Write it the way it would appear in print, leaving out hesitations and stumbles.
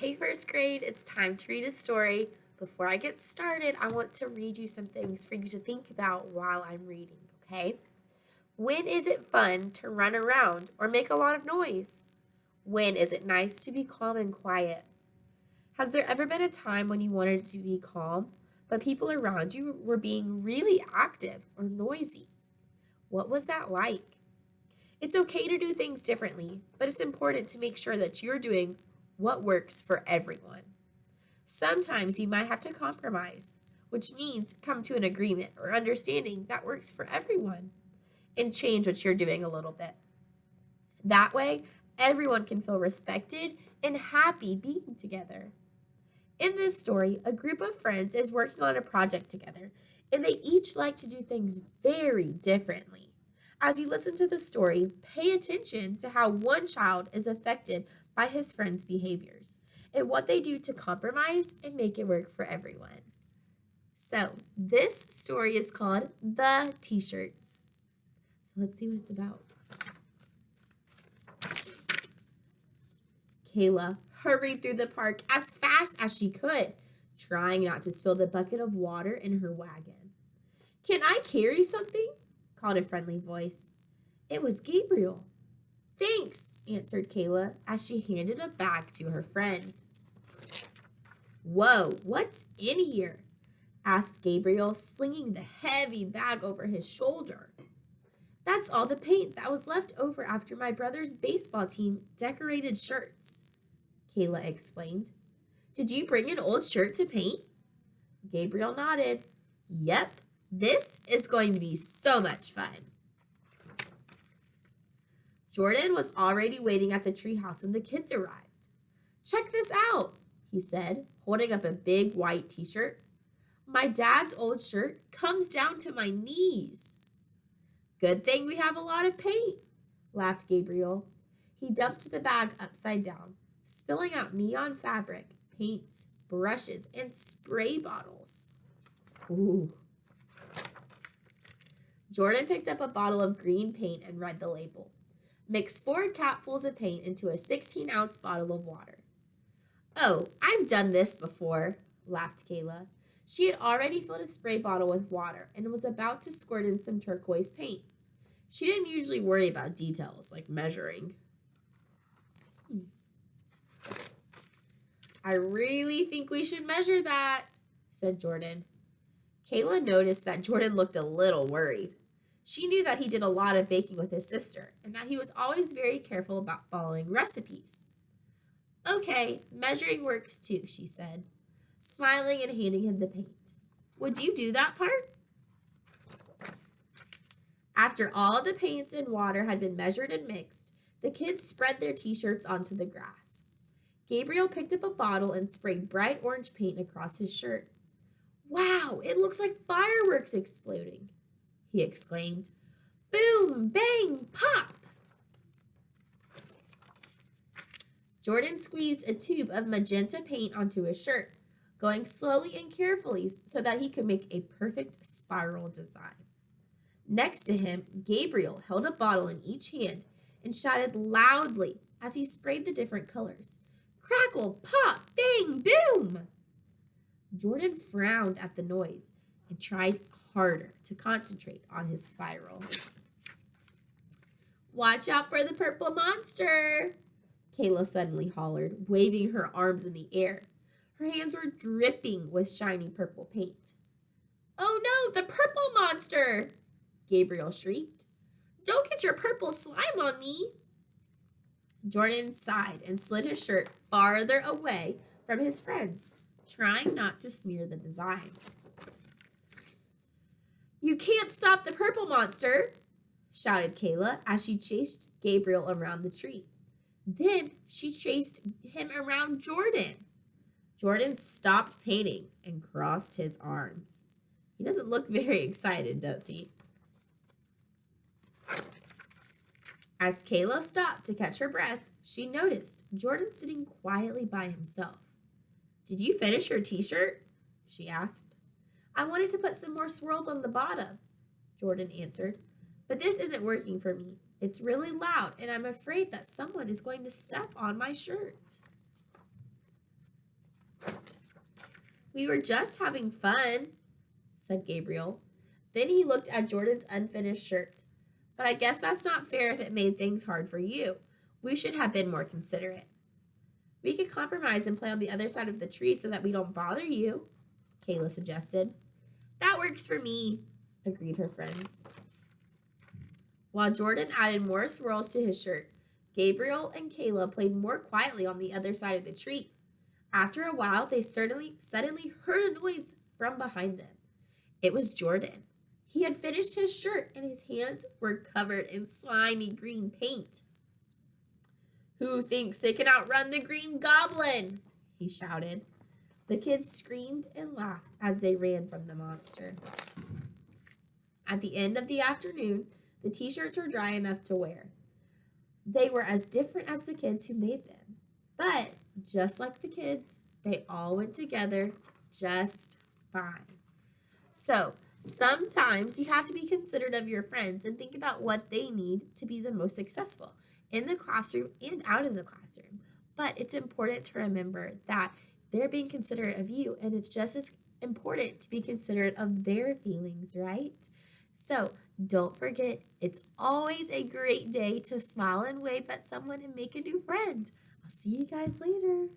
Hey, first grade, it's time to read a story. Before I get started, I want to read you some things for you to think about while I'm reading, okay? When is it fun to run around or make a lot of noise? When is it nice to be calm and quiet? Has there ever been a time when you wanted to be calm, but people around you were being really active or noisy? What was that like? It's okay to do things differently, but it's important to make sure that you're doing what works for everyone. Sometimes you might have to compromise, which means come to an agreement or understanding that works for everyone and change what you're doing a little bit. That way, everyone can feel respected and happy being together. In this story, a group of friends is working on a project together, and they each like to do things very differently. As you listen to the story, pay attention to how one child is affected by his friend's behaviors and what they do to compromise and make it work for everyone. So, this story is called The T-Shirts. So, let's see what it's about. Kayla hurried through the park as fast as she could, trying not to spill the bucket of water in her wagon. "Can I carry something?" called a friendly voice. It was Gabriel. "Thanks," answered Kayla as she handed a bag to her friend. "Whoa, what's in here?" asked Gabriel, slinging the heavy bag over his shoulder. "That's all the paint that was left over after my brother's baseball team decorated shirts," Kayla explained. "Did you bring an old shirt to paint?" Gabriel nodded. "Yep, this is going to be so much fun." Jordan was already waiting at the treehouse when the kids arrived. "Check this out," he said, holding up a big white t-shirt. "My dad's old shirt comes down to my knees." "Good thing we have a lot of paint," laughed Gabriel. He dumped the bag upside down, spilling out neon fabric, paints, brushes, and spray bottles. Ooh. Jordan picked up a bottle of green paint and read the label. "Mix 4 capfuls of paint into a 16-ounce bottle of water." "Oh, I've done this before," laughed Kayla. She had already filled a spray bottle with water and was about to squirt in some turquoise paint. She didn't usually worry about details like measuring. "I really think we should measure that," said Jordan. Kayla noticed that Jordan looked a little worried. She knew that he did a lot of baking with his sister and that he was always very careful about following recipes. "Okay, measuring works too," she said, smiling and handing him the paint. "Would you do that part?" After all the paints and water had been measured and mixed, the kids spread their t-shirts onto the grass. Gabriel picked up a bottle and sprayed bright orange paint across his shirt. "Wow, it looks like fireworks exploding," he exclaimed. "Boom, bang, pop!" Jordan squeezed a tube of magenta paint onto his shirt, going slowly and carefully so that he could make a perfect spiral design. Next to him, Gabriel held a bottle in each hand and shouted loudly as he sprayed the different colors. "Crackle, pop, bang, boom!" Jordan frowned at the noise and tried harder to concentrate on his spiral. "Watch out for the purple monster!" Kayla suddenly hollered, waving her arms in the air. Her hands were dripping with shiny purple paint. "Oh no, the purple monster!" Gabriel shrieked. "Don't get your purple slime on me!" Jordan sighed and slid his shirt farther away from his friends, trying not to smear the design. "You can't stop the purple monster!" shouted Kayla as she chased Gabriel around the tree. Then she chased him around Jordan. Jordan stopped painting and crossed his arms. He doesn't look very excited, does he? As Kayla stopped to catch her breath, she noticed Jordan sitting quietly by himself. "Did you finish your t-shirt?" she asked. "I wanted to put some more swirls on the bottom," Jordan answered. "But this isn't working for me. It's really loud, and I'm afraid that someone is going to step on my shirt." We were just having fun, said Gabriel. Then he looked at Jordan's unfinished shirt. But I guess that's not fair if it made things hard for you. We should have been more considerate. We could compromise and play on the other side of the tree so that we don't bother you, Kayla suggested. That works for me, agreed her friends. While Jordan added more swirls to his shirt, Gabriel and Kayla played more quietly on the other side of the tree. After a while, they suddenly heard a noise from behind them. It was Jordan. He had finished his shirt and his hands were covered in slimy green paint. Who thinks they can outrun the Green Goblin? He shouted. The kids screamed and laughed as they ran from the monster. At the end of the afternoon, the t-shirts were dry enough to wear. They were as different as the kids who made them. But just like the kids, they all went together just fine. So, sometimes you have to be considerate of your friends and think about what they need to be the most successful in the classroom and out of the classroom. But it's important to remember that they're being considerate of you, and it's just as important to be considerate of their feelings, right? So don't forget, it's always a great day to smile and wave at someone and make a new friend. I'll see you guys later.